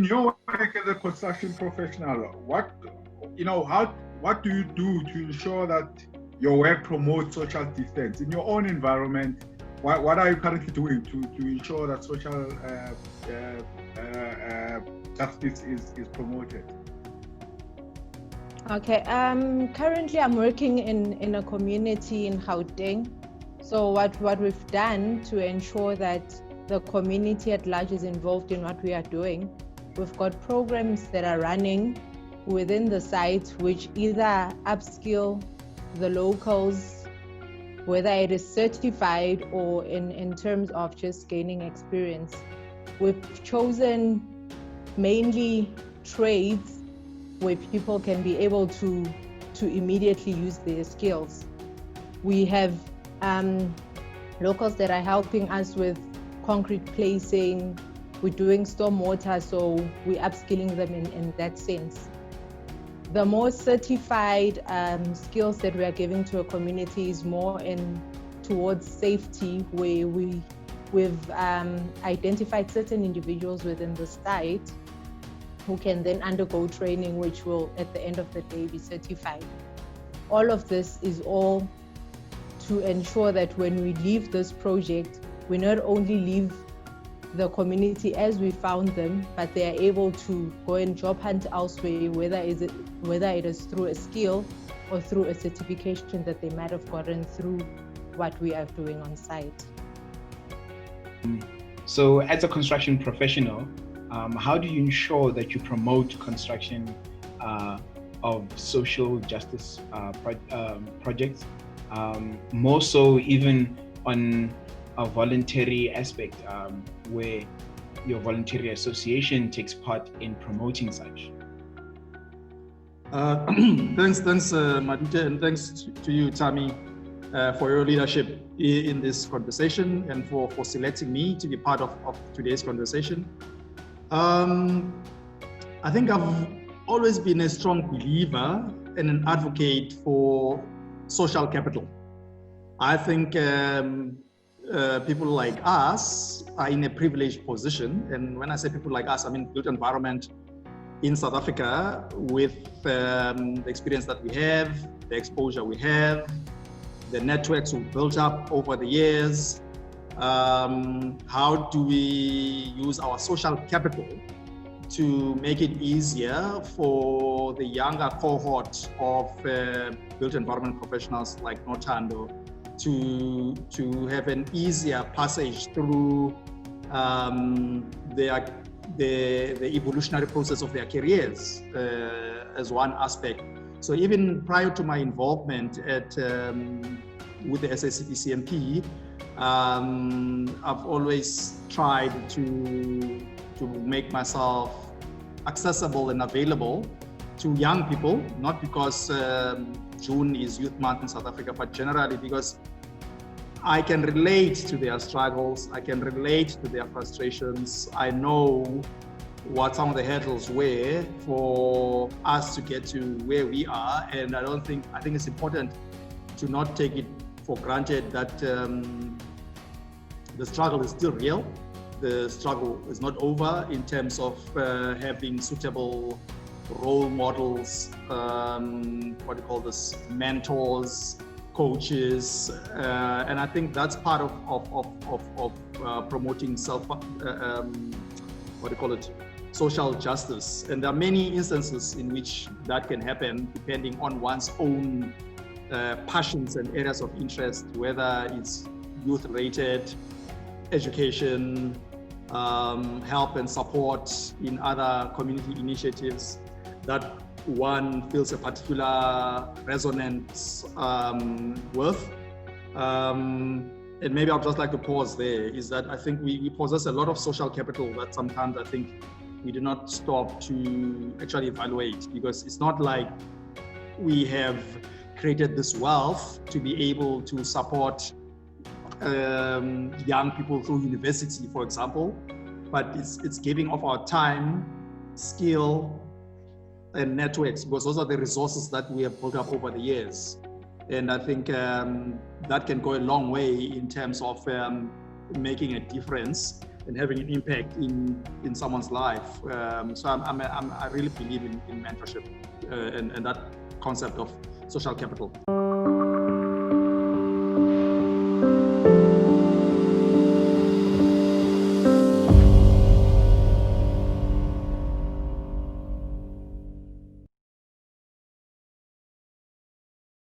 in your work as a construction professional, what do you do to ensure that your work promotes social distance in your own environment? What are you currently doing to ensure that social justice is promoted? Okay, currently I'm working in a community in Gauteng. So what we've done to ensure that the community at large is involved in what we are doing, we've got programs that are running within the site which either upskill the locals, whether it is certified or in terms of just gaining experience. We've chosen mainly trades where people can be able to immediately use their skills. We have locals that are helping us with concrete placing. We're doing stormwater, so we're upskilling them in that sense. The more certified skills that we are giving to a community is more towards safety, where we've identified certain individuals within the site who can then undergo training, which will at the end of the day be certified. All of this is all to ensure that when we leave this project, we not only leave the community as we found them, but they are able to go and job hunt elsewhere, whether it is through a skill or through a certification that they might have gotten through what we are doing on site. So as a construction professional, how do you ensure that you promote construction of social justice projects, more so even on a voluntary aspect, where your voluntary association takes part in promoting such? Thanks, Madute, and thanks to you, Tammy, for your leadership in this conversation and for selecting me to be part of today's conversation. I think I've always been a strong believer and an advocate for social capital. I think people like us are in a privileged position, and when I say people like us, I mean built environment in South Africa, with the experience that we have, the exposure we have, the networks we've built up over the years. How do we use our social capital to make it easier for the younger cohort of built environment professionals like Nothando to have an easier passage through the evolutionary process of their careers as one aspect. So even prior to my involvement with the SACP-CMP, I've always tried to make myself accessible and available to young people, not because June is Youth Month in South Africa, but generally because I can relate to their struggles, I can relate to their frustrations. I know what some of the hurdles were for us to get to where we are, and I think it's important to not take it for granted that the struggle is still real. The struggle is not over in terms of having suitable role models, mentors, coaches, and I think that's part of promoting social justice. And there are many instances in which that can happen depending on one's own passions and areas of interest, whether it's youth-related, education, help and support in other community initiatives that one feels a particular resonance with. And maybe I'd just like to pause there, is that I think we possess a lot of social capital that sometimes I think we do not stop to actually evaluate, because it's not like we have created this wealth to be able to support young people through university, for example, but it's giving of our time, skill, and networks, because those are the resources that we have built up over the years. And I think that can go a long way in terms of making a difference and having an impact in someone's life. So I really believe in mentorship and that concept of social capital.